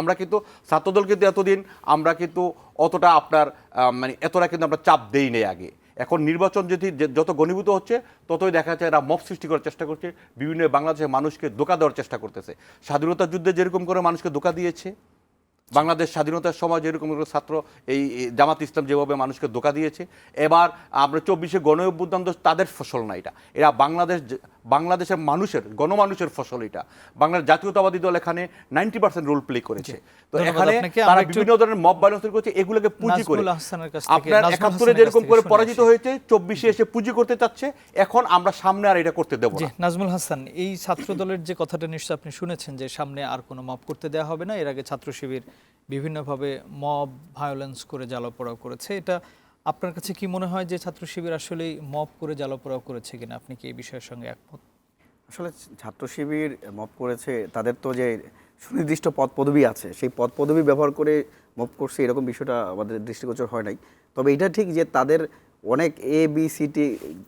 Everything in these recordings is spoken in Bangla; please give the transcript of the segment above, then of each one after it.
আমরা কিন্তু ছাত্রদল কিন্তু এতদিন আমরা কিন্তু অতটা আপনার মানে এতটা কিন্তু আমরা চাপ দেই নেই আগে। এখন নির্বাচন যদি যত ঘনীভূত হচ্ছে ততই দেখা যাচ্ছে এরা মব সৃষ্টি করার চেষ্টা করছে, বিভিন্ন বাংলাদেশের মানুষকে ধোঁকা দেওয়ার চেষ্টা করতেছে। স্বাধীনতা যুদ্ধে যেরকম করে মানুষকে ধোঁকা দিয়েছে, বাংলাদেশ স্বাধীনতার সময় যেরকম করে ছাত্র এই জামাত ইসলাম যেভাবে মানুষকে ধোঁকা দিয়েছে, এবার আমরা 24-এ গণ অভ্যুত্থান তাদের ফসল না, এরা বাংলাদেশের মানুষের গণমানুষের ফসল। এটা বাংলাদেশ জাতীয়তাবাদী দল এখানে 90% রোল প্লে করেছে। তো এখানে তারা বিভিন্ন ধরনের মব ভায়োলেন্স করছে, এগুলোকে পুঁজি করে আপনার 71-এ যেরকম করে পরাজিত হয়েছে 24-এ এসে পুঁজি করতে চাচ্ছে। এখন আমরা সামনে আর এটা করতে দেব না। নাজমুল হাসান, এই ছাত্র দলের যে কথাটা নিশ্চয়ই আপনি শুনেছেন যে সামনে আর কোনো মব করতে দেওয়া হবে না। এর আগে ছাত্র শিবির বিভিন্নভাবে মব ভায়োলেন্স করে জ্বালাপোড়াও করেছে। এটা আপনার কাছে কি মনে হয় যে ছাত্র শিবির আসলেই মব করে জ্বালাপোড়াও করেছে কিনা? আপনি কি এই বিষয়ের সঙ্গে একমত? আসলে ছাত্র শিবির মব করেছে, তাদের তো যে সুনির্দিষ্ট পদ পদবি আছে, সেই পদ পদবি ব্যবহার করে মব করছে এরকম বিষয়টা আমাদের দৃষ্টিগোচর হয় নাই। তবে এটা ঠিক যে তাদের অনেক ABCD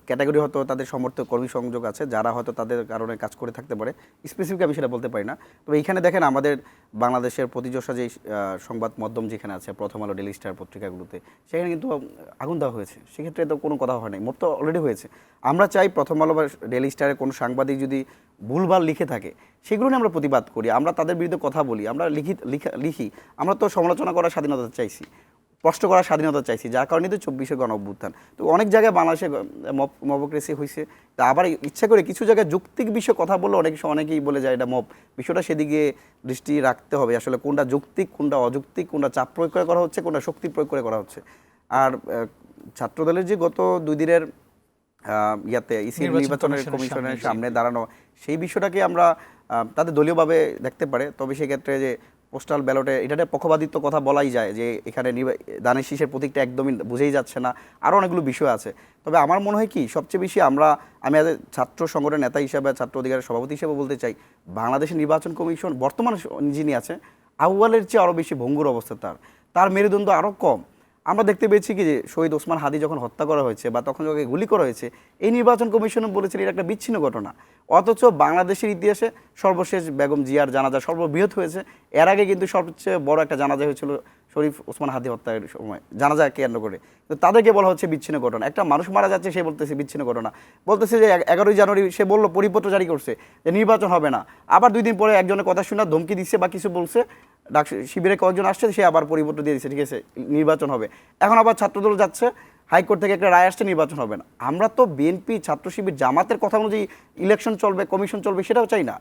ক্যাটাগরি হয়তো তাদের সমর্থক কর্মী সংযোগ আছে, যারা হয়তো তাদের কারণে কাজ করে থাকতে পারে। স্পেসিফিক আমি সেটা বলতে পারি না। তবে এইখানে দেখেন আমাদের বাংলাদেশের প্রতিযশা যে সংবাদ মাধ্যম যেখানে আছে, প্রথম আলো, ডেইলি স্টার পত্রিকাগুলোতে, সেখানে কিন্তু আগুন দেওয়া হয়েছে। সেক্ষেত্রে তো কোনো কথা হয় নাই, মব তো অলরেডি হয়েছে। আমরা চাই প্রথম আলো বা ডেইলি স্টারের কোনো সাংবাদিক যদি ভুলভাল লিখে থাকে সেগুলো নিয়ে আমরা প্রতিবাদ করি, আমরা তাদের বিরুদ্ধে কথা বলি, আমরা লিখি। আমরা তো সমালোচনা করার স্বাধীনতা চাইছি, প্রশ্ন করার স্বাধীনতা চাইছি, যার কারণে তো 24-এ গণ অভ্যুত্থান। তো অনেক জায়গায় বাংলাদেশে মবক্রেসি হয়েছে। তা আবার ইচ্ছা করে কিছু জায়গায় যৌক্তিক বিষয়ে কথা বললে অনেকেই বলে যায় এটা মব। বিষয়টা সেদিকে দৃষ্টি রাখতে হবে, আসলে কোনটা যৌক্তিক, কোনটা অযৌক্তিক, কোনটা চাপ প্রয়োগ করে করা হচ্ছে, কোনটা শক্তি প্রয়োগ করে করা হচ্ছে। আর ছাত্রদলের যে গত 2 দিনের ইসি নির্বাচনের কমিশনের সামনে দাঁড়ানো, সেই বিষয়টাকে আমরা তাদের দলীয়ভাবে দেখতে পারে। তবে সেক্ষেত্রে যে পোস্টাল ব্যালটে এটাতে পক্ষপাতিত্ব কথা বলাই যায় যে এখানে দানের শীষের প্রতীকটা একদমই বুঝেই যাচ্ছে না, আরও অনেকগুলো বিষয় আছে। তবে আমার মনে হয় কি সবচেয়ে বেশি আমি ছাত্র সংগঠনের নেতা হিসাবে, ছাত্র অধিকারের সভাপতি হিসেবে বলতে চাই, বাংলাদেশের নির্বাচন কমিশন বর্তমানে যিনি আছে আউয়ালের চেয়ে আরও বেশি ভঙ্গুর অবস্থা, তার মেরুদণ্ড আরও কম। আমরা দেখতে পেয়েছি কি যে শহীদ ওসমান হাদি যখন হত্যা করা হয়েছে বা তখন যখন গুলি করা হয়েছে, এই নির্বাচন কমিশনে বলেছিল এটা একটা বিচ্ছিন্ন ঘটনা। অথচ বাংলাদেশের ইতিহাসে সর্বশেষ বেগম জিয়ার জানাজা সর্ববৃহৎ হয়েছে। এর আগে কিন্তু সবচেয়ে বড় একটা জানাজা হয়েছিল শরীফ ওসমান হাদি হত্যার সময়, জানাজা কেন্দ্র করে। তো তাদেরকে বলা হচ্ছে বিচ্ছিন্ন ঘটনা। একটা মানুষ মারা যাচ্ছে, সে বলতেছে বিচ্ছিন্ন ঘটনা। বলতেছে যে 11ই জানুয়ারি সে বললো, পরিপত্র জারি করছে যে নির্বাচন হবে না। আবার 2 দিন পরে একজনের কথা শুনে ধমকি দিচ্ছে বা কিছু বলছে, শিবিরে কয়েকজন আসছে, সে আবার পরিপত্র দিয়ে দিচ্ছে, ঠিক আছে নির্বাচন হবে। এখন আবার ছাত্রদল যাচ্ছে, হাইকোর্ট থেকে একটা রায় আসছে, নির্বাচন হবে না। আমরা তো বিএনপি, ছাত্র শিবির, জামাতের কথা অনুযায়ী ইলেকশন চলবে, কমিশন চলবে, সেটাও চাই না।